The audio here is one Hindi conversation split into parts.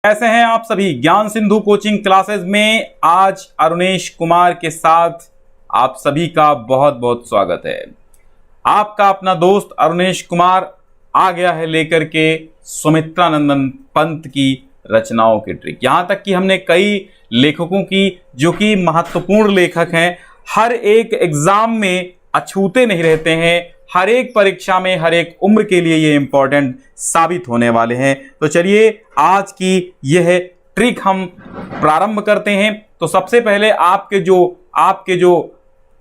कैसे हैं आप सभी। ज्ञान सिंधु कोचिंग क्लासेस में आज अरुणेश कुमार के साथ आप सभी का बहुत बहुत स्वागत है। आपका अपना दोस्त अरुणेश कुमार आ गया है लेकर के सुमित्रानंदन पंत की रचनाओं की ट्रिक। यहां तक कि हमने कई लेखकों की, जो कि महत्वपूर्ण लेखक हैं, हर एक एग्जाम में अछूते नहीं रहते हैं, हर एक परीक्षा में, हर एक उम्र के लिए ये इंपॉर्टेंट साबित होने वाले हैं। तो चलिए आज की यह ट्रिक हम प्रारंभ करते हैं। तो सबसे पहले आपके जो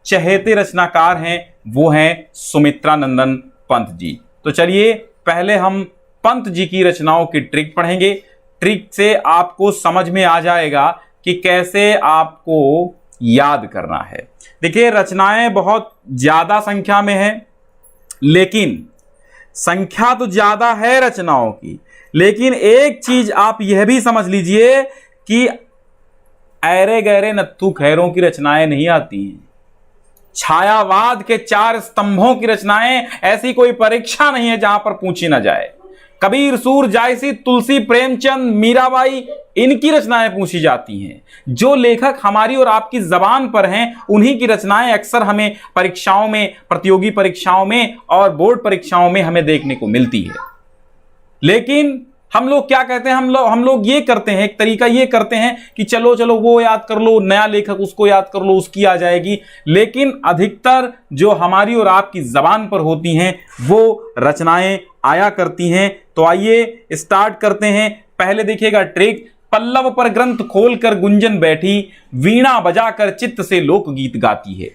चहेते रचनाकार हैं वो हैं सुमित्रानंदन पंत जी। तो चलिए पहले हम पंत जी की रचनाओं की ट्रिक पढ़ेंगे। ट्रिक से आपको समझ में आ जाएगा कि कैसे आपको याद करना है। देखिए, रचनाएं बहुत ज्यादा संख्या में हैं, लेकिन संख्या तो ज्यादा है रचनाओं की, लेकिन एक चीज आप यह भी समझ लीजिए कि ऐरे गहरे नत्थू खैरों की रचनाएं नहीं आती हैं। छायावाद के 4 स्तंभों की रचनाएं, ऐसी कोई परीक्षा नहीं है जहां पर पूछी ना जाए। कबीर, सूर, जायसी, तुलसी, प्रेमचंद, मीराबाई, इनकी रचनाएं पूछी जाती हैं। जो लेखक हमारी और आपकी जबान पर हैं, उन्हीं की रचनाएं अक्सर हमें परीक्षाओं में, प्रतियोगी परीक्षाओं में और बोर्ड परीक्षाओं में हमें देखने को मिलती है। लेकिन हम लोग क्या कहते हैं, हम लोग ये करते हैं, एक तरीका ये करते हैं कि चलो वो याद कर लो, नया लेखक उसको याद कर लो, उसकी आ जाएगी। लेकिन अधिकतर जो हमारी और आपकी जबान पर होती हैं वो रचनाएं आया करती हैं। तो आइए स्टार्ट करते हैं। पहले देखिएगा ट्रिक। पल्लव पर ग्रंथ खोलकर गुंजन बैठी, वीणा बजाकर चित्त से लोकगीत गाती है।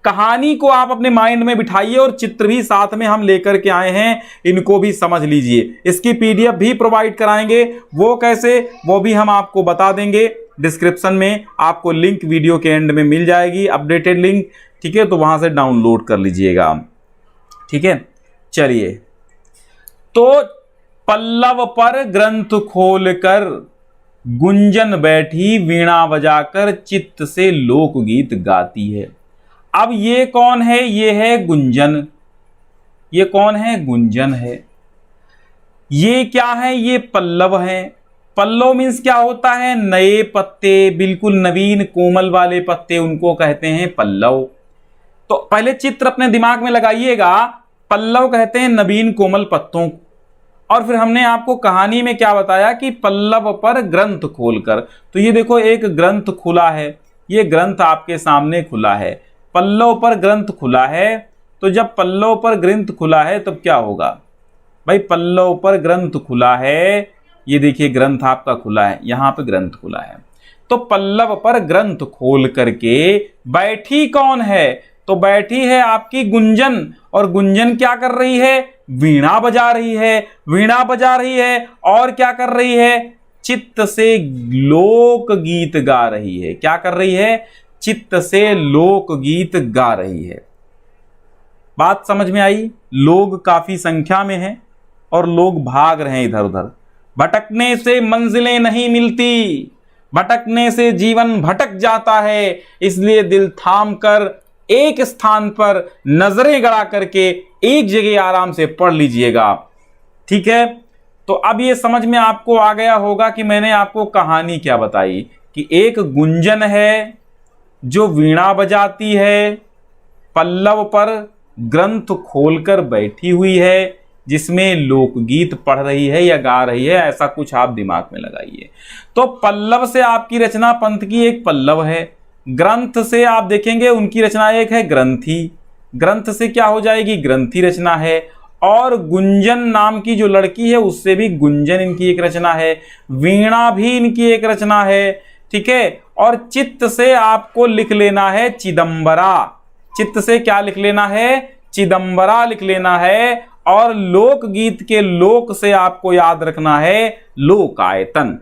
कहानी को आप अपने माइंड में बिठाइए और चित्र भी साथ में हम लेकर के आए हैं, इनको भी समझ लीजिए। इसकी पीडीएफ भी प्रोवाइड कराएंगे, वो कैसे, वो भी हम आपको बता देंगे। डिस्क्रिप्शन में आपको लिंक वीडियो के एंड में मिल जाएगी, अपडेटेड लिंक, ठीक है। तो वहां से डाउनलोड कर लीजिएगा, ठीक है। चलिए, तो पल्लव पर ग्रंथ खोलकर गुंजन बैठी, वीणा बजाकर चित्त से लोकगीत गाती है। अब ये कौन है? ये है गुंजन। ये कौन है? गुंजन है। ये क्या है? ये पल्लव है। पल्लव मीन्स क्या होता है? नए पत्ते, बिल्कुल नवीन कोमल वाले पत्ते, उनको कहते हैं पल्लव। तो पहले चित्र अपने दिमाग में लगाइएगा। पल्लव कहते हैं नवीन कोमल पत्तों। और फिर हमने आपको कहानी में क्या बताया कि पल्लव पर ग्रंथ खोलकर। तो ये देखो, एक ग्रंथ खुला है, ये ग्रंथ आपके सामने खुला है, पल्लव पर ग्रंथ खुला है। तो जब पल्लव पर ग्रंथ खुला है तब क्या होगा भाई? पल्लव पर ग्रंथ खुला है, ये देखिए ग्रंथ आपका खुला है, यहां पे ग्रंथ खुला है। तो पल्लव पर ग्रंथ खोल करके बैठी कौन है? तो बैठी है आपकी गुंजन। और गुंजन क्या कर रही है? वीणा बजा रही है। वीणा बजा रही है और क्या कर रही है? चित्त से लोकगीत गा रही है। क्या कर रही है? चित्त से लोकगीत गा रही है। बात समझ में आई? लोग काफी संख्या में हैं और लोग भाग रहे हैं इधर उधर। भटकने से मंजिलें नहीं मिलती, भटकने से जीवन भटक जाता है। इसलिए दिल थाम कर एक स्थान पर नजरें गड़ा करके एक जगह आराम से पढ़ लीजिएगा, ठीक है। तो अब ये समझ में आपको आ गया होगा कि मैंने आपको कहानी क्या बताई, कि एक गुंजन है जो वीणा बजाती है, पल्लव पर ग्रंथ खोलकर बैठी हुई है, जिसमें लोकगीत पढ़ रही है या गा रही है, ऐसा कुछ आप दिमाग में लगाइए। तो पल्लव से आपकी रचना पंत की एक पल्लव है। ग्रंथ से आप देखेंगे उनकी रचना एक है ग्रंथी। ग्रंथ से क्या हो जाएगी? ग्रंथी रचना है। और गुंजन नाम की जो लड़की है उससे भी गुंजन इनकी एक रचना है। वीणा भी इनकी एक रचना है, ठीक है। और चित्त से आपको लिख लेना है चिदंबरा। चित्त से क्या लिख लेना है? चिदंबरा लिख लेना है। और लोकगीत के लोक से आपको याद रखना है लोकायतन।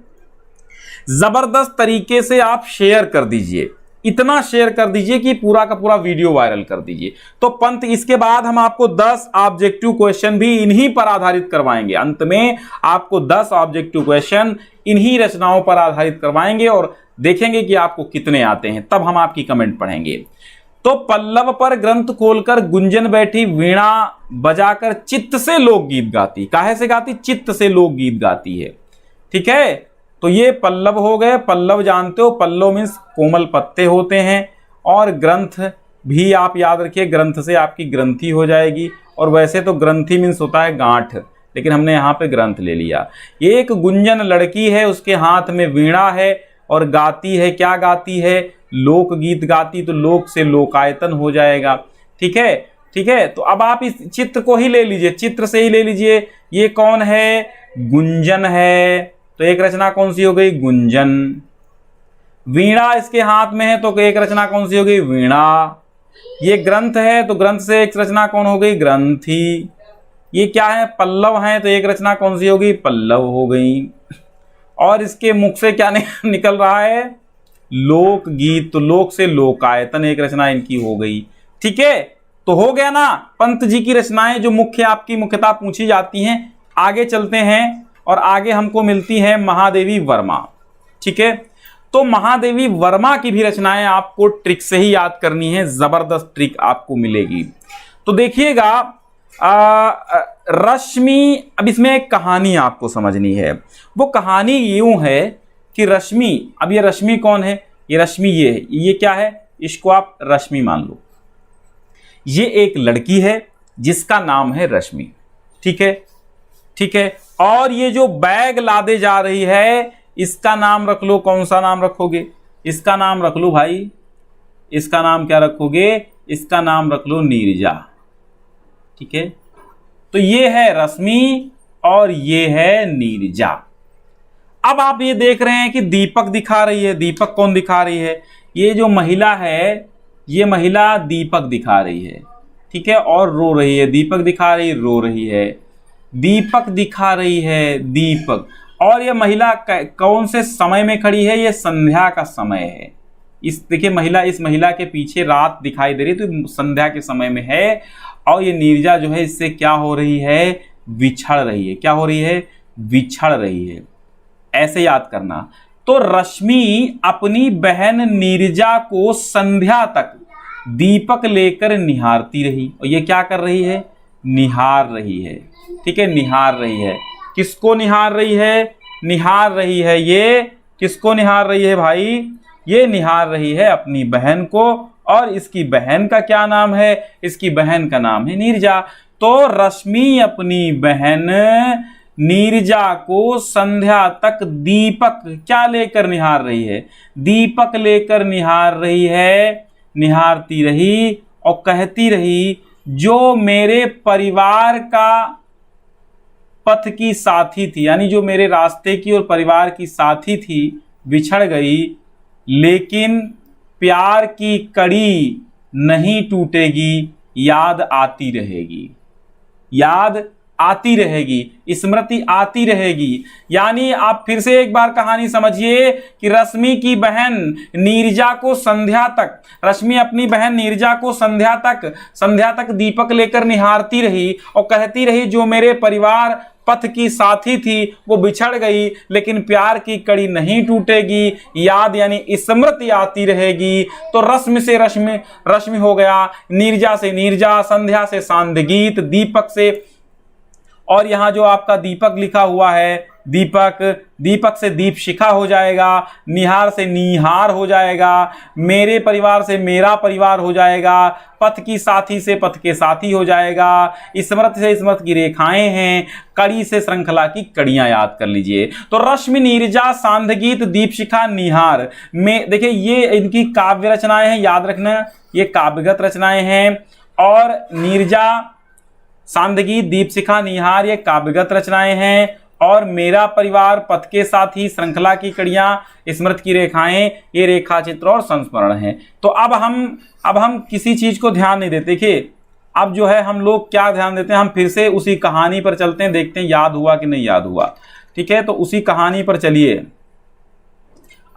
जबरदस्त तरीके से आप शेयर कर दीजिए, इतना शेयर कर दीजिए कि पूरा का पूरा वीडियो वायरल कर दीजिए। तो पंत, इसके बाद हम आपको 10 ऑब्जेक्टिव क्वेश्चन भी इन्हीं पर आधारित करवाएंगे। अंत में आपको 10 ऑब्जेक्टिव क्वेश्चन इन्हीं रचनाओं पर आधारित करवाएंगे और देखेंगे कि आपको कितने आते हैं, तब हम आपकी कमेंट पढ़ेंगे। तो पल्लव पर ग्रंथ खोलकर गुंजन बैठी, वीणा बजाकर चित्त से लोकगीत गाती। काहे से गाती? चित्त से लोकगीत गाती है, ठीक है। तो ये पल्लव हो गए। पल्लव जानते हो, पल्लव मीन्स कोमल पत्ते होते हैं। और ग्रंथ भी आप याद रखिए, ग्रंथ से आपकी ग्रंथि हो जाएगी। और वैसे तो ग्रंथि मीन्स होता है गांठ, लेकिन हमने यहाँ पे ग्रंथ ले लिया। ये एक गुंजन लड़की है, उसके हाथ में वीणा है और गाती है। क्या गाती है? लोकगीत गाती, तो लोक से लोकायतन हो जाएगा। ठीक है, ठीक है। तो अब आप इस चित्र को ही ले लीजिए, चित्र से ही ले लीजिए। ये कौन है? गुंजन है। तो एक रचना कौन सी हो गई? गुंजन। वीणा इसके हाथ में है, तो एक रचना कौन सी हो गई? वीणा। ये ग्रंथ है, तो ग्रंथ से एक रचना कौन हो गई? ग्रंथि। ये क्या है? पल्लव है, तो एक रचना कौन सी हो गई? पल्लव हो गई। और इसके मुख से क्या निकल रहा है? लोकगीत। तो लोक से लोकायतन एक रचना इनकी हो गई। ठीक है, तो हो गया ना पंत जी की रचनाएं जो मुख्य आपकी मुख्यतः पूछी जाती हैं। आगे चलते हैं और आगे हमको मिलती है महादेवी वर्मा। ठीक है, तो महादेवी वर्मा की भी रचनाएं आपको ट्रिक से ही याद करनी है, जबरदस्त ट्रिक आपको मिलेगी। तो देखिएगा रश्मि, अब इसमें एक कहानी आपको समझनी है। वो कहानी यूं है कि रश्मि, अब ये रश्मि कौन है? ये रश्मि ये है, ये क्या है? इसको आप रश्मि मान लो। ये एक लड़की है जिसका नाम है रश्मि। ठीक है, ठीक है। और ये जो बैग लादे जा रही है, इसका नाम रख लो। कौन सा नाम रखोगे? इसका नाम रख लो भाई, इसका नाम क्या रखोगे? इसका नाम रख लो नीरजा। ठीक है, तो ये है रश्मि और ये है नीरजा। अब आप ये देख रहे हैं कि दीपक दिखा रही है। दीपक कौन दिखा रही है? ये जो महिला है, ये महिला दीपक दिखा रही है। ठीक है, और रो रही है। दीपक दिखा रही, रो रही है। दीपक दिखा रही है, दीपक। और ये महिला कौन से समय में खड़ी है? ये संध्या का समय है। इस देखिए महिला, इस महिला के पीछे रात दिखाई दे रही है, तो संध्या के समय में है। और ये नीरजा जो है इससे क्या हो रही है? विछड़ रही है। क्या हो रही है? विछड़ रही है। ऐसे याद करना। तो रश्मि अपनी बहन नीरजा को संध्या तक दीपक लेकर निहारती रही। और ये क्या कर रही है? निहार रही है। ठीक है, निहार रही है। किसको निहार रही है? निहार रही है। ये किसको निहार रही है भाई? ये निहार रही है अपनी बहन को। और इसकी बहन का क्या नाम है? इसकी बहन का नाम है नीरजा। तो रश्मि अपनी बहन नीरजा को संध्या तक दीपक क्या लेकर निहार रही है? दीपक लेकर निहार रही है। निहारती रही और कहती रही, जो मेरे परिवार का पथ की साथी थी, यानी जो मेरे रास्ते की और परिवार की साथी थी, बिछड़ गई, लेकिन प्यार की कड़ी नहीं टूटेगी, याद आती रहेगी। याद आती रहेगी, स्मृति आती रहेगी। यानी आप फिर से एक बार कहानी समझिए कि रश्मि की बहन नीरजा को संध्या तक, रश्मि अपनी बहन नीरजा को संध्या तक दीपक लेकर निहारती रही और कहती रही, जो मेरे परिवार पथ की साथी थी वो बिछड़ गई, लेकिन प्यार की कड़ी नहीं टूटेगी, याद यानी स्मृति आती रहेगी। तो रश्मि से रश्मि हो गया, नीरजा से नीरजा, संध्या से सांध्य गीत, दीपक से, और यहां जो आपका दीपक लिखा हुआ है, दीपक, दीपक से दीप शिखा हो जाएगा, निहार से निहार हो जाएगा, मेरे परिवार से मेरा परिवार हो जाएगा, पथ की साथी से पथ के साथी हो जाएगा, स्मृति से स्मृति की रेखाएं हैं, कड़ी से श्रृंखला की कड़ियां याद कर लीजिए। तो रश्मि, नीरजा, सांध्य गीत, दीप शिखा, निहार में देखिए ये इनकी काव्य रचनाएं हैं, याद रखना ये काव्यगत रचनाएं हैं। और नीरजा, सांध्य गीत, दीप शिखा, निहार ये काव्यगत रचनाएं हैं। और मेरा परिवार, पथ के साथी, श्रृंखला की कड़ियां, स्मृति की रेखाएं, ये रेखा चित्र और संस्मरण हैं। तो अब हम किसी चीज को ध्यान नहीं देते। देखिए अब जो है हम लोग क्या ध्यान देते हैं, हम फिर से उसी कहानी पर चलते हैं, देखते हैं याद हुआ कि नहीं याद हुआ। ठीक है, तो उसी कहानी पर चलिए।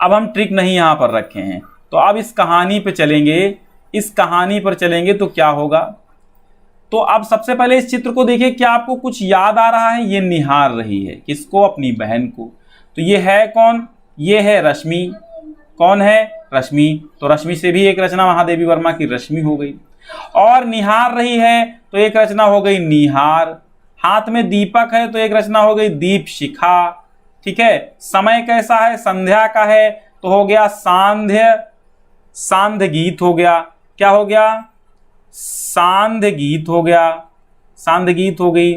अब हम ट्रिक नहीं यहां पर रखे हैं, तो अब इस कहानी पर चलेंगे। इस कहानी पर चलेंगे तो क्या होगा? तो अब सबसे पहले इस चित्र को देखिए, क्या आपको कुछ याद आ रहा है? ये निहार रही है किसको? अपनी बहन को। तो ये है कौन? ये है रश्मि। कौन है? रश्मि। तो रश्मि से भी एक रचना महादेवी वर्मा की रश्मि हो गई। और निहार रही है तो एक रचना हो गई निहार। हाथ में दीपक है तो एक रचना हो गई दीप शिखा। ठीक है। समय कैसा है, संध्या का है, तो हो गया सांध्य, सांध्य गीत हो गया। क्या हो गया, सांध्य गीत हो गया, सांध्य गीत हो गई।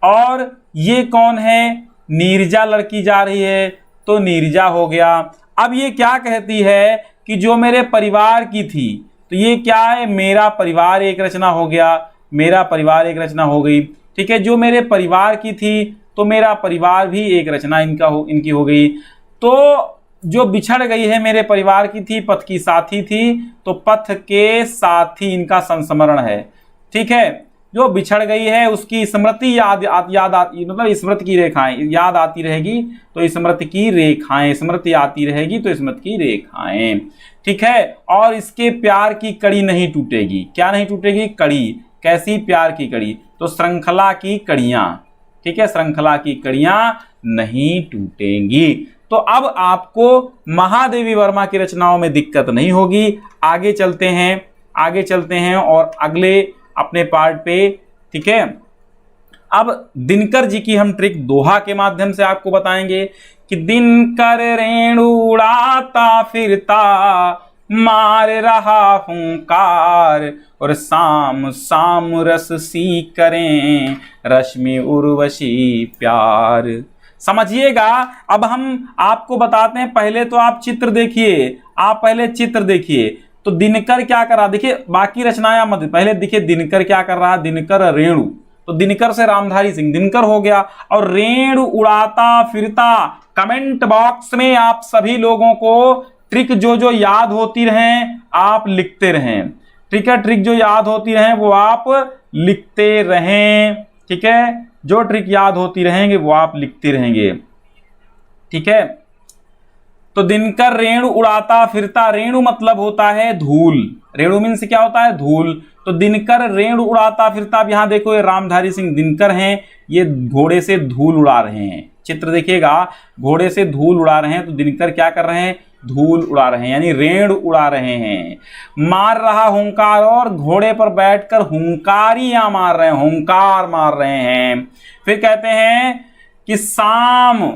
और ये कौन है, नीरजा लड़की जा रही है, तो नीरजा हो गया। अब ये क्या कहती है कि जो मेरे परिवार की थी, तो ये क्या है, मेरा परिवार एक रचना हो गया, मेरा परिवार एक रचना हो गई। ठीक है, जो मेरे परिवार की थी, तो मेरा परिवार भी एक रचना इनकी हो गई। तो जो बिछड़ गई है मेरे परिवार की थी, पथ की साथी थी, तो पथ के साथी इनका संस्मरण है। ठीक है, जो बिछड़ गई है उसकी स्मृति याद मतलब स्मृति की रेखाएं याद आती रहेगी, तो स्मृति की रेखाएं, स्मृति आती रहेगी तो स्मृति की रेखाएं। ठीक है, और इसके प्यार की कड़ी नहीं टूटेगी। क्या नहीं टूटेगी, कड़ी। कैसी, प्यार की कड़ी, तो श्रृंखला की कड़ियां। ठीक है, श्रृंखला की कड़ियां नहीं टूटेंगी। तो अब आपको महादेवी वर्मा की रचनाओं में दिक्कत नहीं होगी। आगे चलते हैं, आगे चलते हैं और अगले अपने पार्ट पे। ठीक है, अब दिनकर जी की हम ट्रिक दोहा के माध्यम से आपको बताएंगे कि दिनकर रेणु उड़ाता फिरता, मार रहा हुंकार, और साम साम रस सी करें रश्मि उर्वशी प्यार। समझिएगा। अब हम आपको बताते हैं, पहले तो आप चित्र देखिए, आप पहले चित्र देखिए। तो दिनकर क्या कर रहा, देखिए बाकी रचनाएं मत, पहले देखिए दिनकर क्या कर रहा है, दिनकर रेणु, तो दिनकर से रामधारी सिंह, दिनकर हो गया। और रेणु उड़ाता फिरता, कमेंट बॉक्स में आप सभी लोगों को ट्रिक जो जो याद होती रहें आप लिखते रहें। ठीक है, ट्रिक जो याद होती रहें वो आप लिखते रहें। ठीक है, जो ट्रिक याद होती रहेंगे वो आप लिखते रहेंगे। ठीक है, तो दिनकर रेणु उड़ाता फिरता, रेणु मतलब होता है धूल, रेणु मीन्स क्या होता है, धूल। तो दिनकर रेणु उड़ाता फिरता। अब यहां देखो ये रामधारी सिंह दिनकर हैं, ये घोड़े से धूल उड़ा रहे हैं। चित्र देखिएगा, घोड़े से धूल उड़ा रहे हैं, तो दिनकर क्या कर रहे हैं, धूल उड़ा रहे हैं, यानी रेणु उड़ा रहे हैं। मार रहा हुंकार, और घोड़े पर बैठकर हुंकारियां मार रहे हैं, हुंकार मार रहे हैं। फिर कहते हैं कि शाम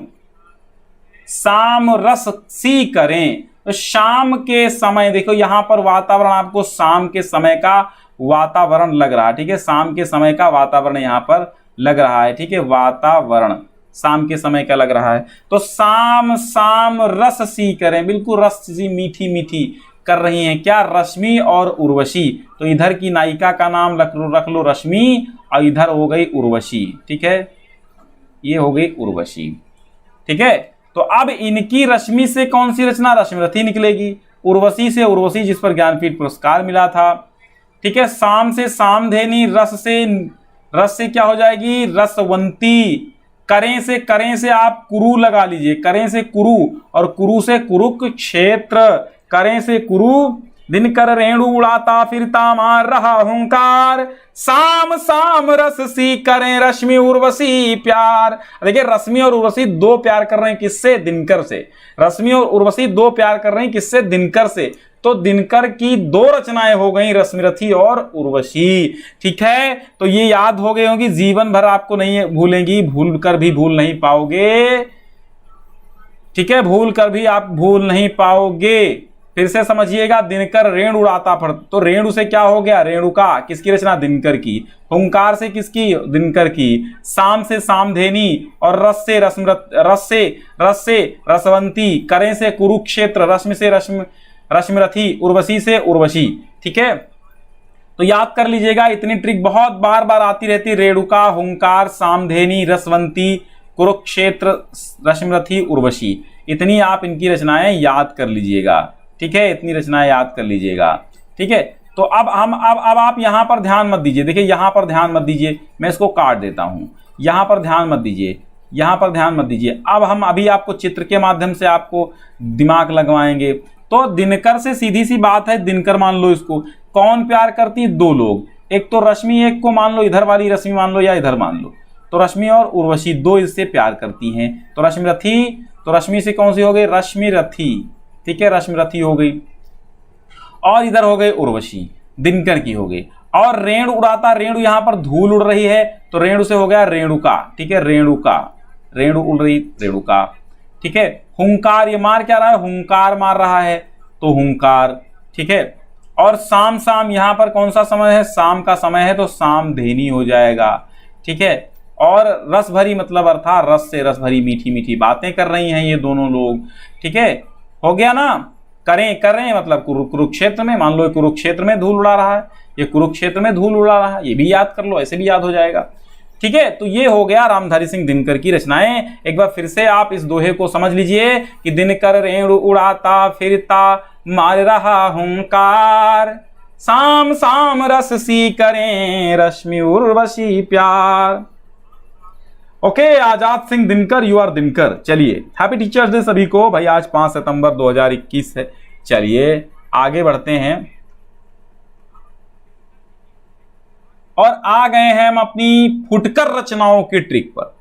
साम रस सी करें, तो शाम के समय देखो यहां पर वातावरण आपको शाम के समय का वातावरण लग रहा है। ठीक है, शाम के समय का वातावरण यहां पर लग रहा है। ठीक है, वातावरण शाम के समय का लग रहा है। तो शाम साम रस सी करें, बिल्कुल रस सी मीठी मीठी कर रही हैं। क्या, रश्मि और उर्वशी। तो इधर की नायिका का नाम रख लो रश्मि, और इधर हो गई उर्वशी। ठीक है, ये हो गई उर्वशी। ठीक है, तो अब इनकी रश्मि से कौन सी रचना, रश्मिरथी निकलेगी। उर्वशी से उर्वशी, जिस पर ज्ञानपीठ पुरस्कार मिला था। ठीक है, शाम से सामधेनी, रस से क्या हो जाएगी, रसवंती। करें से आप कुरु लगा लीजिए, करें से कुरु, और कुरु से कुरुक्षेत्र, करें से कुरु। दिनकर रेणु उड़ाता फिरता, मार रहा हुंकार, साम साम रस सी करें रश्मि उर्वशी प्यार। देखिए रश्मि और उर्वशी दो प्यार कर रहे हैं, किससे, दिनकर से। रश्मि और उर्वशी दो प्यार कर रहे हैं, किससे, दिनकर से। तो दिनकर की दो रचनाएं हो गई, रश्मिरथी और उर्वशी। ठीक है, तो ये याद हो गए होंगी, जीवन भर आपको नहीं भूलेंगी, भूल कर भी भूल नहीं पाओगे। ठीक है, भूल कर भी आप भूल नहीं पाओगे। फिर से समझिएगा, दिनकर रेणु उड़ाता फिरता, तो रेणु से क्या हो गया, रेणुका, किसकी रचना, दिनकर की। हुंकार से किसकी, दिनकर की। शाम से सामधेनी, और रस से रसवंती, करें से कुरुक्षेत्र, रश्मि से रश्मिरथी, उर्वशी से उर्वशी। ठीक है, तो याद कर लीजिएगा, इतनी ट्रिक बहुत बार बार आती रहती, रेणुका, हुंकार, सामधेनी, रसवंती, कुरुक्षेत्र, रश्मिरथी, उर्वशी। इतनी आप इनकी रचनाएं याद कर लीजिएगा। ठीक है, इतनी रचनाएं याद कर लीजिएगा। ठीक है, तो अब आप यहां पर ध्यान मत दीजिए। देखिए यहां पर ध्यान मत दीजिए, मैं इसको काट देता हूं। यहां पर ध्यान मत दीजिए, यहां पर ध्यान मत दीजिए। अब हम अभी आपको चित्र के माध्यम से आपको दिमाग लगवाएंगे। तो दिनकर से सीधी सी बात है, दिनकर मान लो इसको, कौन प्यार करती है, दो लोग, एक तो रश्मि, एक को मान लो इधर वाली रश्मि मान लो, या इधर मान लो। तो रश्मि और उर्वशी दो इससे प्यार करती हैं। तो रश्मिरथी, तो रश्मि से कौन सी हो गई, रश्मिरथी। ठीक है, रश्मिरथी हो गई। और इधर हो गई उर्वशी, दिनकर की हो गई। और रेणु उड़ाता, रेणु यहां पर धूल उड़ रही है, तो रेणु से हो गया रेणुका। ठीक है, रेणुका, रेणु उड़ रही, रेणुका। ठीक है। हुंकार, ये मार क्या रहा है, हुंकार मार रहा है, तो हुंकार, ठीक है। और शाम शाम यहां पर कौन सा समय है, शाम का समय है, तो सामधेनी हो जाएगा, ठीक है। और रस भरी मतलब अर्थात रस से रस भरी मीठी मीठी बातें कर रही हैं ये दोनों लोग, ठीक है। हो गया ना, कर रहे हैं मतलब कुरुक्षेत्र में, मान लो कुरुक्षेत्र में धूल उड़ा रहा है, ये कुरुक्षेत्र में धूल उड़ा रहा है, ये भी याद कर लो, ऐसे भी याद हो जाएगा, ठीक है। तो ये हो गया रामधारी सिंह दिनकर की रचनाएं। एक बार फिर से आप इस दोहे को समझ लीजिए कि दिनकर रेणु उड़ाता फिरता मार रहा हुंकार, शाम शाम रस सी करें रश्मि उर्वशी प्यार। Okay, Azad Singh Dinkar, you are Dinkar. चलिए, हैप्पी टीचर्स डे सभी को भाई, आज 5 सितंबर 2021 है। चलिए आगे बढ़ते हैं और आ गए हैं हम अपनी फुटकर रचनाओं की ट्रिक पर।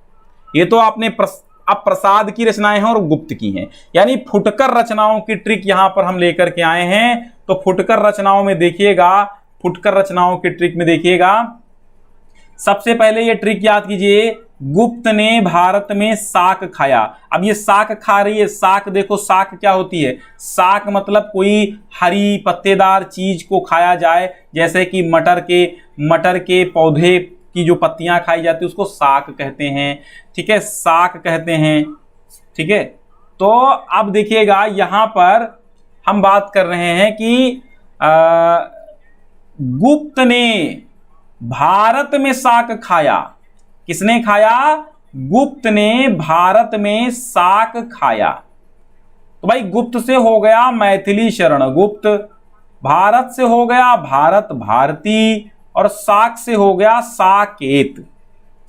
ये तो आपने अब प्रसाद की रचनाएं हैं और गुप्त की हैं, यानी फुटकर रचनाओं की ट्रिक यहां पर हम लेकर के आए हैं। तो फुटकर रचनाओं में देखिएगा, फुटकर रचनाओं की ट्रिक में देखिएगा, सबसे पहले ये ट्रिक याद कीजिए, गुप्त ने भारत में साक खाया। अब ये साक खा रही है, साक देखो, साक क्या होती है, साक मतलब कोई हरी पत्तेदार चीज को खाया जाए, जैसे कि मटर के पौधे की जो पत्तियां खाई जाती है उसको साक कहते हैं, ठीक है, साक कहते हैं, ठीक है। तो अब देखिएगा यहां पर हम बात कर रहे हैं कि गुप्त ने भारत में साक खाया। किसने खाया, गुप्त ने भारत में साक खाया। तो भाई गुप्त से हो गया मैथिली शरण गुप्त, भारत से हो गया भारत भारती, और साक से हो गया साकेत।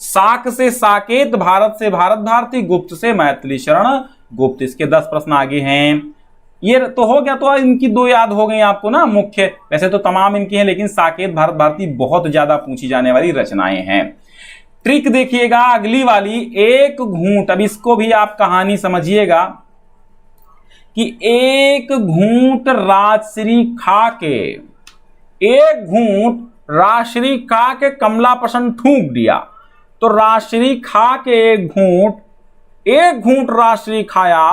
साक से साकेत, भारत से भारत भारती, गुप्त से मैथिली शरण गुप्त। इसके 10 प्रश्न आगे हैं। ये तो हो गया, तो इनकी 2 याद हो गई आपको ना मुख्य, वैसे तो तमाम इनकी हैं लेकिन साकेत भारत भारती बहुत ज्यादा पूछी जाने वाली रचनाएं हैं। ट्रिक देखिएगा अगली वाली, एक घूंट। अब इसको भी आप कहानी समझिएगा कि एक घूंट राजश्री खा के, एक घूंट राजश्री खा के कमला पसंद थूक दिया। तो राजश्री खा के एक घूंट राजश्री खाया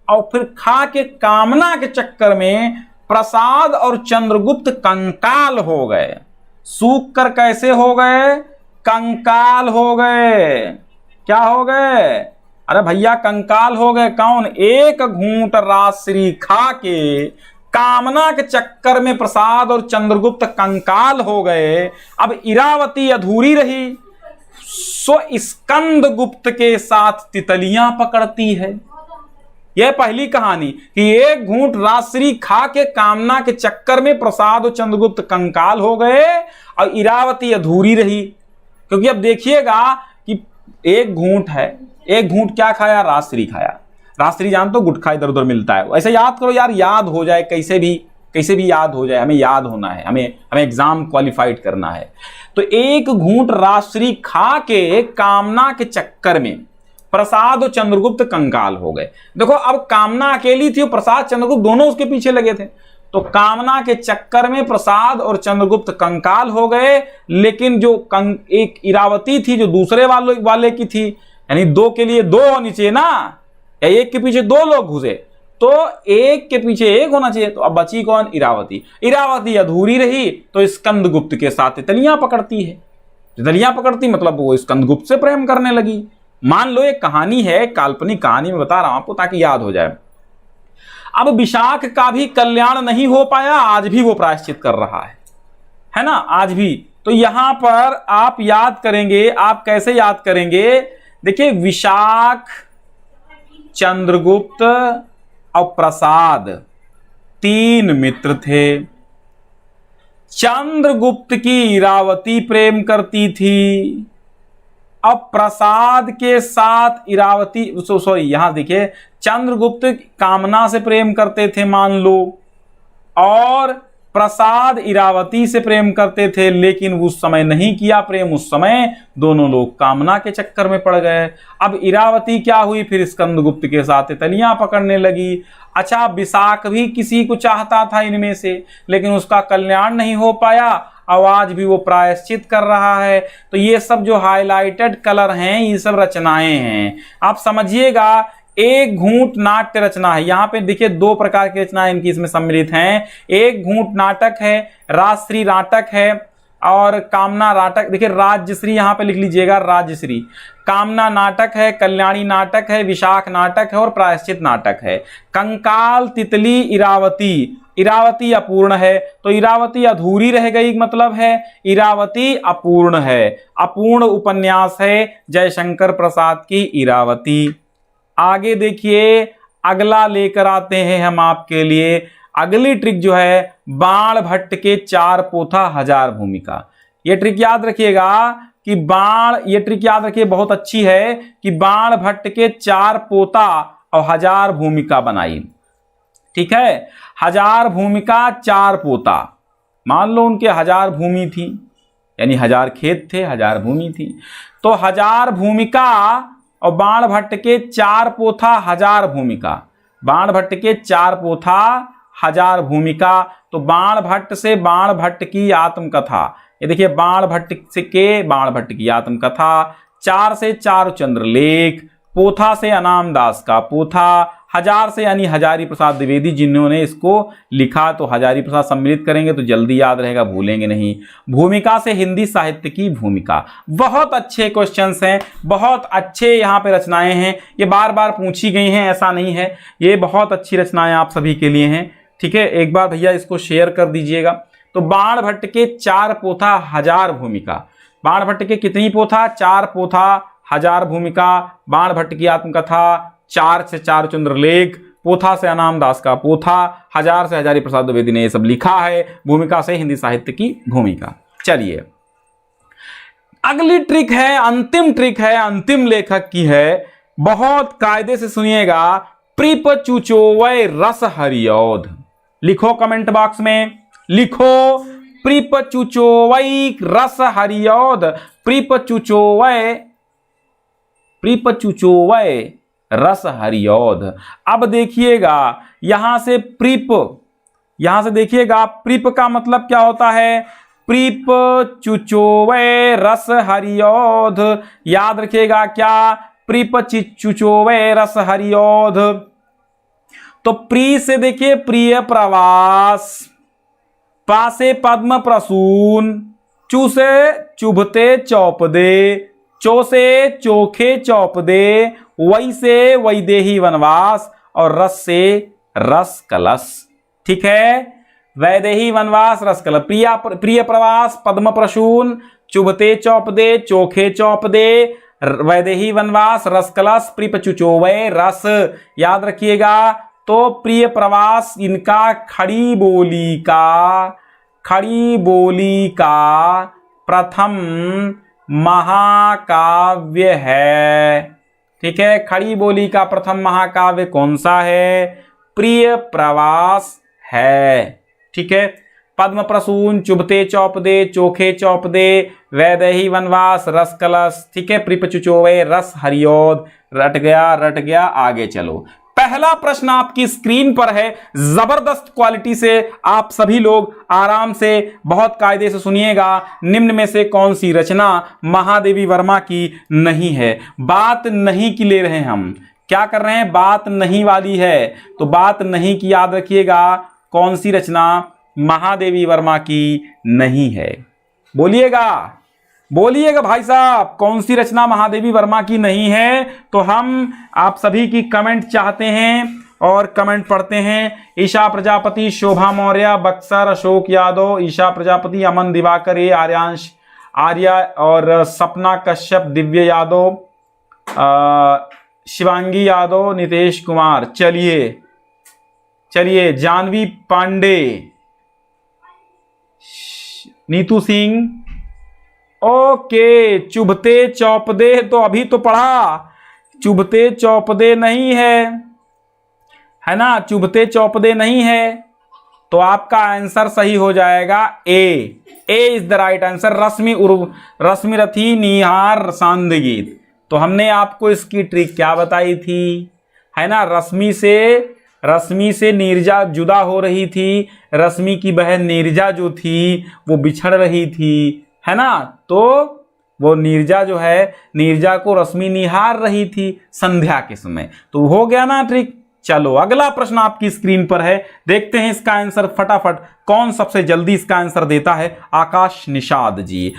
और फिर खा के कामना के चक्कर में प्रसाद और चंद्रगुप्त कंकाल हो गए। सूख कर कैसे हो गए, कंकाल हो गए। क्या हो गए, अरे भैया कंकाल हो गए। कौन, एक घूंट राजश्री खा के कामना के चक्कर में प्रसाद और चंद्रगुप्त कंकाल हो गए। अब इरावती अधूरी रही, सो स्कंद गुप्त के साथ तितलियां पकड़ती है। यह पहली कहानी कि एक घूंट राजश्री खा के कामना के चक्कर में प्रसाद और चंद्रगुप्त कंकाल हो गए और इरावती अधूरी रही। क्योंकि अब देखिएगा कि एक घूंट है, एक घूंट क्या खाया, राजश्री खाया। राजश्री जान तो गुटखा इधर उधर मिलता है, ऐसे याद करो यार, याद हो जाए, कैसे भी याद हो जाए, हमें याद होना है, हमें एग्जाम क्वालिफाइड करना है। तो एक घूंट राजश्री खा के कामना के चक्कर में प्रसाद और चंद्रगुप्त कंकाल हो गए। देखो अब कामना अकेली थी और प्रसाद चंद्रगुप्त दोनों उसके पीछे लगे थे, तो कामना के चक्कर में प्रसाद और चंद्रगुप्त कंकाल हो गए। लेकिन जो एक इरावती थी जो दूसरे वाले की थी, यानी 2 के लिए 2 होनी चाहिए ना, या एक के पीछे 2 लोग घुसे, तो एक के पीछे 1 होना चाहिए। तो अब बची कौन, इरावती। इरावती अधूरी रही तो स्कंदगुप्त के साथ तितलियां पकड़ती है। तितलियां पकड़ती मतलब वो स्कंदगुप्त से प्रेम करने लगी। मान लो एक कहानी है, काल्पनिक कहानी में बता रहा हूं आपको ताकि याद हो जाए। अब विशाख का भी कल्याण नहीं हो पाया, आज भी वो प्रायश्चित कर रहा है ना, आज भी। तो यहां पर आप याद करेंगे, आप कैसे याद करेंगे, देखिए विशाख, चंद्रगुप्त और प्रसाद 3 मित्र थे। चंद्रगुप्त की इरावती प्रेम करती थी, अब प्रसाद के साथ इरावती, सॉरी यहां देखिए, चंद्रगुप्त कामना से प्रेम करते थे मान लो, और प्रसाद इरावती से प्रेम करते थे, लेकिन उस समय नहीं किया प्रेम, उस समय दोनों लोग कामना के चक्कर में पड़ गए। अब इरावती क्या हुई, फिर स्कंदगुप्त के साथ तितलियां पकड़ने लगी। अच्छा, विशाख भी किसी को चाहता था इनमें से, लेकिन उसका कल्याण नहीं हो पाया, आज भी वो प्रायश्चित कर रहा है। तो ये सब जो हाईलाइटेड कलर हैं ये सब रचनाएं हैं। आप समझिएगा एक घूंट नाट्य रचना है। यहां पे देखिए दो प्रकार की रचनाएं इनकी इसमें सम्मिलित हैं। एक घूंट नाटक है, राजश्री नाटक है और कामना नाटक। देखिए राजश्री यहां पे लिख लीजिएगा, राजश्री। कामना नाटक है, कल्याणी नाटक है, विशाख नाटक है और प्रायश्चित नाटक है। कंकाल, तितली, इरावती। इरावती अपूर्ण है तो इरावती अधूरी रह गई, मतलब है इरावती अपूर्ण है। अपूर्ण उपन्यास है जयशंकर प्रसाद की इरावती। आगे देखिए अगला लेकर आते हैं हम आपके लिए। अगली ट्रिक जो है, बाण भट्ट के चार पोथा हजार भूमिका। ये ट्रिक याद रखिएगा कि ये ट्रिक याद रखिए, बहुत अच्छी है कि बाण भट्ट के चार पोता और हजार भूमिका बनाई। ठीक है, हजार भूमिका चार पोता। मान लो उनके हजार भूमि थी, यानी हजार खेत थे, हजार भूमि थी, तो हजार भूमिका और बाण भट्ट के चार पोथा हजार भूमिका। बाण भट्ट के चार पोथा हजार भूमिका, तो बाण भट्ट से बाण भट्ट की आत्मकथा। ये देखिए बाण भट्ट से बाण भट्ट की आत्मकथा, चार से चारुचंद्र लेख, पोथा से अनाम दास का पोथा, हजार से यानी हजारी प्रसाद द्विवेदी जिन्होंने इसको लिखा, तो हजारी प्रसाद सम्मिलित करेंगे तो जल्दी याद रहेगा, भूलेंगे नहीं। भूमिका से हिंदी साहित्य की भूमिका। बहुत अच्छे क्वेश्चंस हैं, बहुत अच्छे यहाँ पे रचनाएं हैं, ये बार बार पूछी गई हैं, ऐसा नहीं है, ये बहुत अच्छी रचनाएं आप सभी के लिए हैं। ठीक है, एक बार भैया इसको शेयर कर दीजिएगा। तो बाण भट्ट के चार पोथा हजार भूमिका। बाण भट्ट के कितनी पोथा? चार पोथा हजार भूमिका। बाण भट्ट की आत्मकथा, चार से चारुचंद्र लेख, पोथा से अनाम दास का पोथा, हजार से हजारी प्रसाद द्विवेदी ने ये सब लिखा है। भूमिका से हिंदी साहित्य की भूमिका। चलिए अगली ट्रिक है, अंतिम ट्रिक है, अंतिम लेखक की है, बहुत कायदे से सुनिएगा। प्रीप चुचोवय रस हरियोध। लिखो कमेंट बॉक्स में, लिखो प्रीप चुचोवय रस हरियोध। प्रीप चुचोवय रस हरियोध। अब देखिएगा यहां से प्रीप, यहां से देखिएगा प्रीप का मतलब क्या होता है? प्रीप चुचोवय रस हरियोध। याद रखिएगा क्या? प्रीप चुचोवय रस हरियोध। तो प्री से देखिए प्रिय प्रवास, पा से पद्म प्रसून, चू से चुभते चौपदे, चो से चोखे चौपदे, वै से वैदेही वनवास और रस से रस कलश। ठीक है, वैदेही वनवास, रस कलश। प्रिय प्रवास, पद्म प्रसून, चुभते चौपदे, चोखे चौपदे, वैदेही वनवास, रस कलश, प्रीप चुचोवय रस। याद रखिएगा। तो प्रिय प्रवास इनका खड़ी बोली का प्रथम महाकाव्य है। ठीक है, खड़ी बोली का प्रथम महाकाव्य कौन सा है? प्रिय प्रवास है। ठीक है, पद्म प्रसून, चुभते चौपदे, चोखे चौपदे, वैदेही वनवास, रस कलश। ठीक है, प्रीप चुचोवय रस हरियोध। रट गया, आगे चलो। पहला प्रश्न आपकी स्क्रीन पर है, जबरदस्त क्वालिटी से आप सभी लोग आराम से बहुत कायदे से सुनिएगा। निम्न में से कौन सी रचना महादेवी वर्मा की नहीं है? बात नहीं की ले रहे हैं हम, क्या कर रहे हैं? बात नहीं वाली है, तो बात नहीं की याद रखिएगा। कौन सी रचना महादेवी वर्मा की नहीं है? बोलिएगा भाई साहब, कौन सी रचना महादेवी वर्मा की नहीं है? तो हम आप सभी की कमेंट चाहते हैं और कमेंट पढ़ते हैं। ईशा प्रजापति, शोभा मौर्य, बक्सर, अशोक यादव, ईशा प्रजापति, अमन दिवाकर, आर्यांश आर्या और सपना कश्यप, दिव्य यादव, शिवांगी यादव, नितेश कुमार। चलिए जानवी पांडे, नीतू सिंह। ओके, चुभते चौपदे तो अभी तो पढ़ा, चुभते चौपदे नहीं है ना? चुभते चौपदे नहीं है, तो आपका आंसर सही हो जाएगा ए इज द राइट आंसर। रश्मि रथी निहार सांदगीत। तो हमने आपको इसकी ट्रिक क्या बताई थी, है ना? रश्मि से नीरजा जुदा हो रही थी, रश्मि की बहन नीरजा जो थी वो बिछड़ रही थी, है ना? तो वो नीरजा जो है, नीरजा को रश्मि निहार रही थी संध्या के समय। तो हो गया ना ट्रिक। चलो अगला प्रश्न आपकी स्क्रीन पर है, देखते हैं इसका आंसर फटाफट। कौन सबसे जल्दी इसका आंसर देता है? आकाश निषाद जी।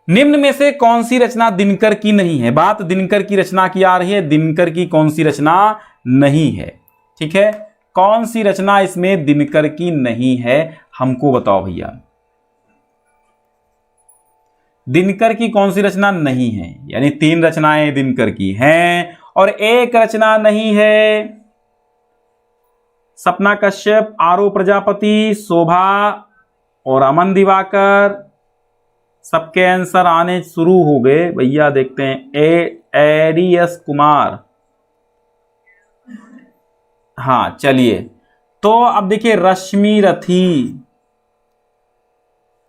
निम्न में से कौन सी रचना दिनकर की नहीं है? बात दिनकर की रचना की आ रही है, दिनकर की कौन सी रचना नहीं है? ठीक है, कौन सी रचना इसमें दिनकर की नहीं है, हमको बताओ भैया। दिनकर की कौन सी रचना नहीं है? यानी 3 रचनाएं दिनकर की हैं और 1 रचना नहीं है। सपना कश्यप, आरो प्रजापति, शोभा और अमन दिवाकर। सबके आंसर आने शुरू हो गए भैया, देखते हैं। एडीएस कुमार, हाँ चलिए। तो अब देखिए, रश्मि रथी,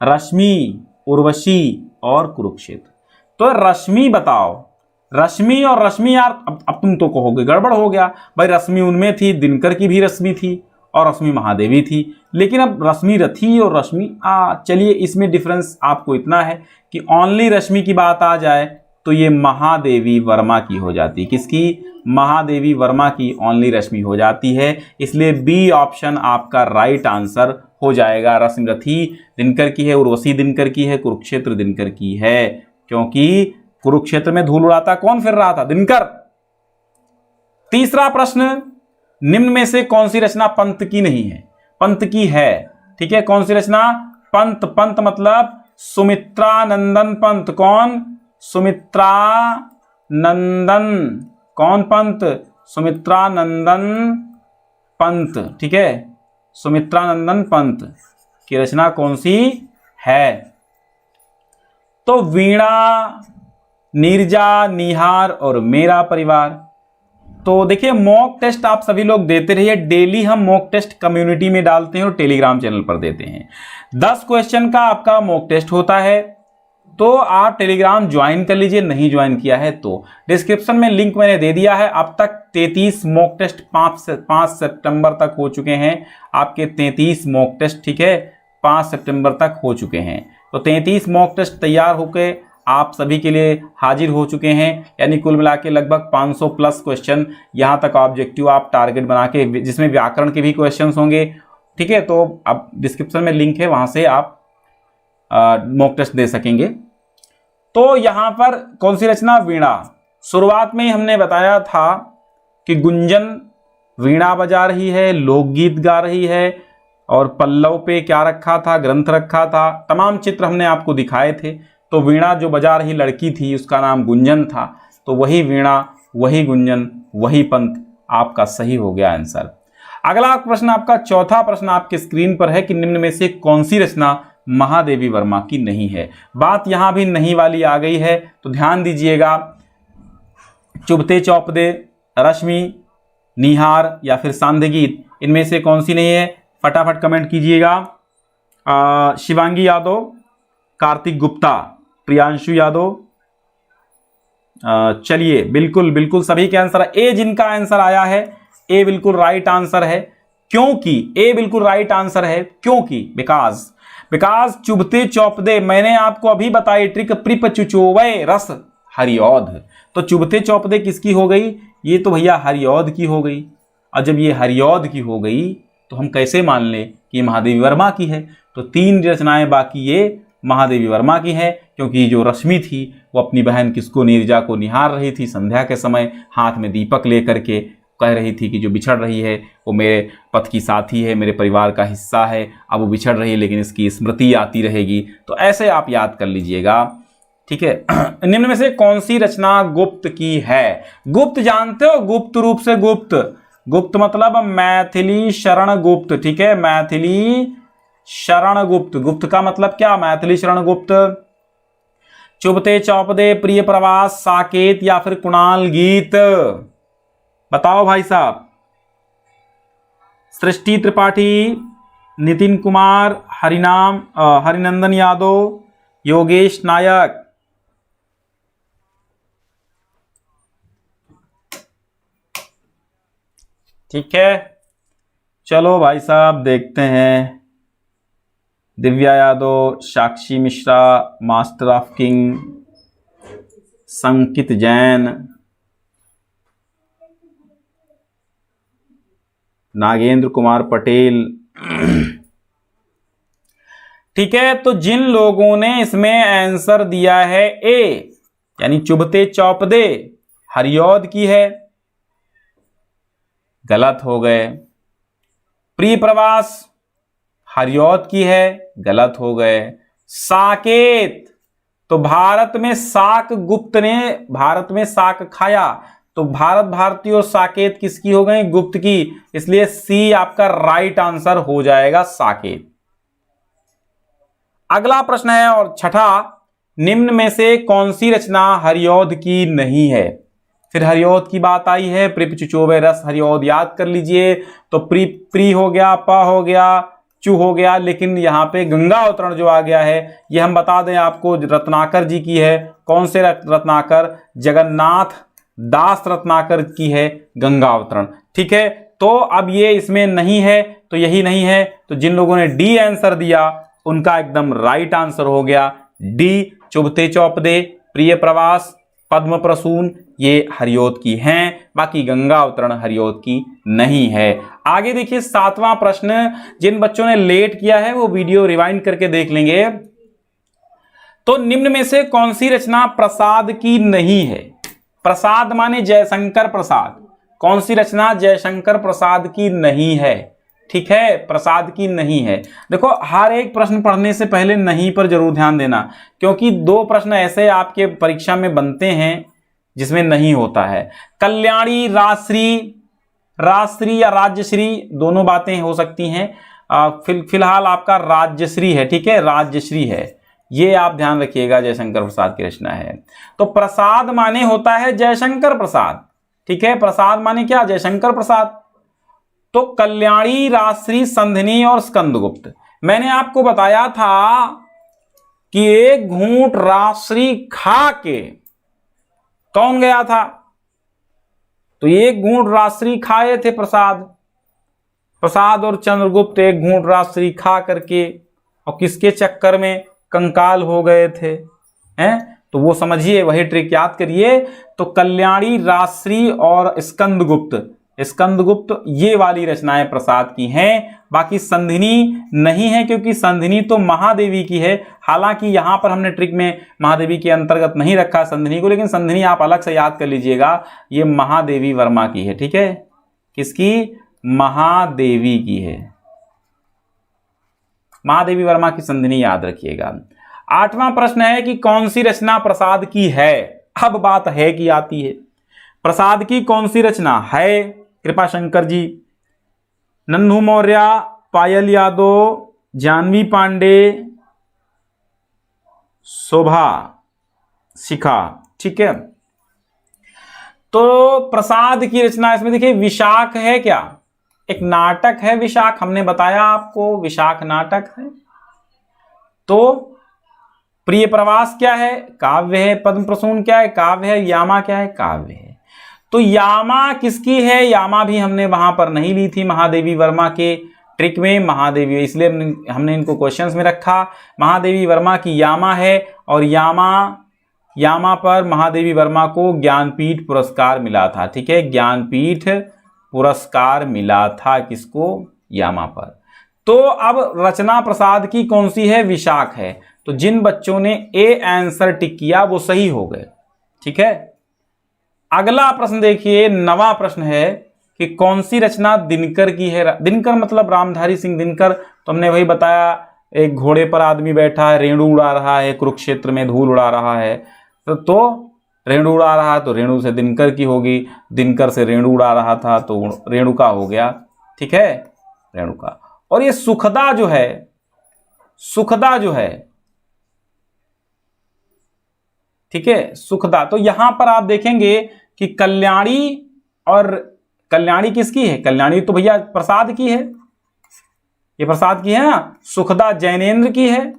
रश्मि, उर्वशी और कुरुक्षेत्र। तो रश्मि बताओ, रश्मि और रश्मि यार, अब तुम तो कहोगे गड़बड़ हो गया भाई। रश्मि उनमें थी, दिनकर की भी रश्मि थी और रश्मि महादेवी थी, लेकिन अब रश्मि रथी और रश्मि चलिए इसमें डिफरेंस आपको इतना है कि ओनली रश्मि की बात आ जाए तो ये महादेवी वर्मा की हो जाती है। किसकी? महादेवी वर्मा की ओनली रश्मि हो जाती है। इसलिए बी ऑप्शन आपका राइट आंसर हो जाएगा। रश्मि रथी दिनकर की है, उर्वशी दिनकर की है, कुरुक्षेत्र दिनकर की है, क्योंकि कुरुक्षेत्र में धूल उड़ाता कौन फिर रहा था? दिनकर। तीसरा प्रश्न, निम्न में से कौन सी रचना पंत की नहीं है? पंत की है, ठीक है। कौन सी रचना? पंत। पंत मतलब सुमित्रा नंदन पंत। कौन? सुमित्रा नंदन। कौन पंत? सुमित्रा नंदन पंत, ठीक है। सुमित्रा नंदन पंत की रचना कौन सी है? तो वीणा, नीरजा, निहार और मेरा परिवार। तो देखिए, मॉक टेस्ट आप सभी लोग देते रहिए। डेली हम मॉक टेस्ट कम्युनिटी में डालते हैं और टेलीग्राम चैनल पर देते हैं। 10 क्वेश्चन का आपका मॉक टेस्ट होता है, तो आप टेलीग्राम ज्वाइन कर लीजिए। नहीं ज्वाइन किया है तो डिस्क्रिप्शन में लिंक मैंने दे दिया है। अब तक 33 मॉक टेस्ट 5 सितंबर तक हो चुके हैं आपके। 33 मॉक टेस्ट, ठीक है, 5 सितंबर तक हो चुके हैं। तो 33 मॉक टेस्ट तैयार होकर आप सभी के लिए हाजिर हो चुके हैं। यानी कुल मिला के लगभग 500 प्लस क्वेश्चन यहां तक ऑब्जेक्टिव आप टारगेट बना के, जिसमें व्याकरण के भी क्वेश्चंस होंगे, ठीक है। तो अब डिस्क्रिप्शन में लिंक है, वहां से आप मॉक टेस्ट दे सकेंगे। तो यहां पर कौन सी रचना? वीणा। शुरुआत में ही हमने बताया था कि गुंजन वीणा बजा रही है, लोकगीत गा रही है, और पल्लव पे क्या रखा था? ग्रंथ रखा था। तमाम चित्र हमने आपको दिखाए थे। तो वीणा जो बजा रही लड़की थी उसका नाम गुंजन था। तो वही वीणा, वही गुंजन, वही पंत आपका सही हो गया आंसर। अगला प्रश्न आपका, चौथा प्रश्न आपके स्क्रीन पर है कि निम्न में से कौन सी रचना महादेवी वर्मा की नहीं है? बात यहां भी नहीं वाली आ गई है, तो ध्यान दीजिएगा। चुभते चौपदे, रश्मि, निहार या फिर सांध्य गीत, इनमें से कौन सी नहीं है? फटाफट कमेंट कीजिएगा। शिवांगी यादव, कार्तिक गुप्ता, प्रियांशु यादव। चलिए, बिल्कुल बिल्कुल सभी के आंसर। ए जिनका आंसर आया है, ए बिल्कुल राइट आंसर है। क्योंकि ए बिल्कुल राइट आंसर है, क्योंकि बिकॉज चुभते चौपदे, मैंने आपको अभी बताई ट्रिक, प्रिप चुचोवे रस हरिऔध। तो चुभते चौपदे किसकी हो गई? ये तो भैया हरिऔध की हो गई। और जब ये हरिऔध की हो गई तो हम कैसे मान लें कि महादेवी वर्मा की है? तो 3 रचनाएं बाकी ये महादेवी वर्मा की है, क्योंकि जो रश्मि थी वो अपनी बहन किसको? नीरजा को निहार रही थी संध्या के समय, हाथ में दीपक लेकर के कह रही थी कि जो बिछड़ रही है वो मेरे पथ की साथी है, मेरे परिवार का हिस्सा है। अब वो बिछड़ रही है लेकिन इसकी स्मृति आती रहेगी। तो ऐसे आप याद कर लीजिएगा, ठीक है। निम्न में से कौन सी रचना गुप्त की है? गुप्त जानते हो? गुप्त रूप से गुप्त। गुप्त मतलब मैथिली शरण गुप्त, ठीक है। मैथिली शरण गुप्त। गुप्त का मतलब क्या? मैथिली शरण गुप्त। चुभते चौपदे, प्रिय प्रवास, साकेत या फिर कुणाल गीत? बताओ भाई साहब। सृष्टि त्रिपाठी, नितिन कुमार, हरिनंदन यादव, योगेश नायक। ठीक है, चलो भाई साहब देखते हैं। दिव्या यादव, साक्षी Mishra, master of king, संकित Jain, Nagendra Kumar Patel. ठीक है, तो जिन लोगों ने इसमें आंसर दिया है ए यानी चुभते चौपदे हरिऔध की है, गलत हो गए। प्रिय प्रवास हरिऔध की है, गलत हो गए। साकेत, तो भारत में शाक गुप्त ने भारत में शाक खाया, तो भारत भारती और साकेत किसकी हो गई? गुप्त की, इसलिए सी आपका राइट आंसर हो जाएगा, साकेत। अगला प्रश्न है और छठा, निम्न में से कौन सी रचना हरिऔध की नहीं है? फिर हरिऔध की बात आई है, प्रिप चुचोवे रस हरिऔध याद कर लीजिए। तो प्री हो गया, प हो गया, चू हो गया, लेकिन यहाँ पे गंगा अवतरण जो आ गया है ये हम बता दें आपको रत्नाकर जी की है। कौन से रत्नाकर? जगन्नाथ दास रत्नाकर की है गंगा अवतरण। ठीक है, तो अब ये इसमें नहीं है, तो यही नहीं है। तो जिन लोगों ने डी आंसर दिया उनका एकदम राइट आंसर हो गया डी, चुभते चौपदे, प्रिय प्रवास, पद्म प्रसून, ये हरिऔध की हैं, बाकी गंगा अवतरण हरिऔध की नहीं है। आगे देखिए 7वां प्रश्न, जिन बच्चों ने लेट किया है वो वीडियो रिवाइंड करके देख लेंगे। तो निम्न में से कौन सी रचना प्रसाद की नहीं है? प्रसाद माने जयशंकर प्रसाद, कौन सी रचना जयशंकर प्रसाद की नहीं है? ठीक है, प्रसाद की नहीं है। देखो हर एक प्रश्न पढ़ने से पहले नहीं पर जरूर ध्यान देना, क्योंकि 2 प्रश्न ऐसे आपके परीक्षा में बनते हैं जिसमें नहीं होता है। कल्याणी, राजश्री या राज्यश्री दोनों बातें हो सकती हैं। फिलहाल आपका राज्यश्री है। ठीक है, राज्यश्री है, ये आप ध्यान रखिएगा, जयशंकर प्रसाद की रचना है। तो प्रसाद माने होता है जयशंकर प्रसाद। ठीक है, प्रसाद माने क्या? जयशंकर प्रसाद। तो कल्याणी, राजश्री, संधिनी और स्कंदगुप्त, मैंने आपको बताया था कि एक घूंट राजश्री खा के कौन गया था? तो एक घूंट राजश्री खाए थे प्रसाद और चंद्रगुप्त एक घूंट राजश्री खा करके, और किसके चक्कर में कंकाल हो गए थे हैं? तो वो समझिए, वही ट्रिक याद करिए। तो कल्याणी, राजश्री और स्कंदगुप्त ये वाली रचनाएं प्रसाद की हैं। बाकी संधिनी नहीं है, क्योंकि संधिनी तो महादेवी की है। हालांकि यहां पर हमने ट्रिक में महादेवी के अंतर्गत नहीं रखा संधिनी को, लेकिन संधिनी आप अलग से याद कर लीजिएगा, ये महादेवी वर्मा की है। ठीक है, किसकी? महादेवी की है, महादेवी वर्मा की संधिनी याद रखिएगा। 8वां प्रश्न है कि कौन सी रचना प्रसाद की है? अब बात है कि आती है, प्रसाद की कौन सी रचना है? कृपाशंकर जी, नन्हू मौर्य, पायल यादव, जानवी पांडे, शोभा शिखा। ठीक है, तो प्रसाद की रचना इसमें देखिए विशाख है क्या? एक नाटक है विशाख, हमने बताया आपको विशाख नाटक है। तो प्रिय प्रवास क्या है? काव्य है। पद्म प्रसून क्या है? काव्य है। यामा क्या है? काव्य है। तो यामा किसकी है? यामा भी हमने वहां पर नहीं ली थी महादेवी वर्मा के ट्रिक में, महादेवी, इसलिए हमने इनको क्वेश्चंस में रखा। महादेवी वर्मा की यामा है, और यामा पर महादेवी वर्मा को ज्ञानपीठ पुरस्कार मिला था। ठीक है, ज्ञानपीठ पुरस्कार मिला था किसको? यामा पर। तो अब रचना प्रसाद की कौन सी है? विशाख है। तो जिन बच्चों ने ए आंसर टिक किया वो सही हो गए। ठीक है, अगला प्रश्न देखिए, 9वां प्रश्न है कि कौन सी रचना दिनकर की है? दिनकर मतलब रामधारी सिंह दिनकर। तो हमने वही बताया, एक घोड़े पर आदमी बैठा है, रेणु उड़ा रहा है, कुरुक्षेत्र में धूल उड़ा रहा है। तो रेणु उड़ा रहा है तो रेणु से दिनकर की होगी, दिनकर से रेणु उड़ा रहा था तो रेणुका हो गया। ठीक है, रेणुका। और ये सुखदा जो है, ठीक है, सुखदा। तो यहां पर आप देखेंगे कि कल्याणी किसकी है? कल्याणी तो भैया प्रसाद की है, ये प्रसाद की है ना। सुखदा जैनेन्द्र की है,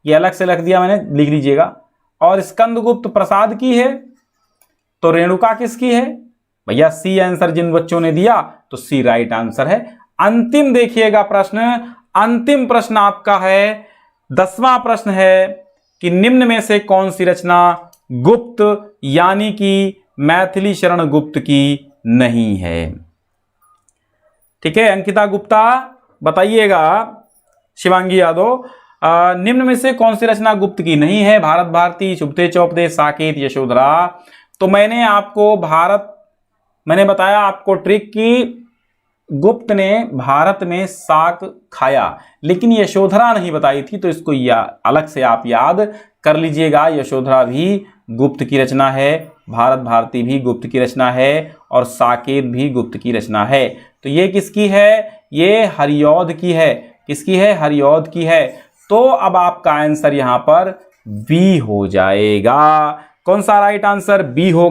ये अलग से लिख दिया मैंने, लिख लीजिएगा। और स्कंदगुप्त प्रसाद की है। तो रेणुका किसकी है? भैया सी आंसर जिन बच्चों ने दिया तो सी राइट आंसर है। अंतिम देखिएगा प्रश्न, अंतिम प्रश्न आपका है 10वां प्रश्न है कि निम्न में से कौन सी रचना गुप्त यानी कि मैथिली शरण गुप्त की नहीं है। ठीक है, अंकिता गुप्ता बताइएगा। शिवांगी यादव, निम्न में से कौन सी रचना गुप्त की नहीं है? भारत भारती, चुपते चौपदे, साकेत, यशोधरा। तो मैंने बताया आपको ट्रिक की गुप्त ने भारत में शाक खाया, लेकिन यशोधरा नहीं बताई थी, तो इसको अलग से आप याद कर लीजिएगा। यशोधरा भी गुप्त की रचना है, भारत भारती भी गुप्त की रचना है और साकेत भी गुप्त की रचना है। तो ये किसकी है? ये हरिऔध की है। किसकी है? हरिऔध की है। तो अब आपका आंसर यहां पर बी हो जाएगा। कौन सा राइट आंसर? बी हो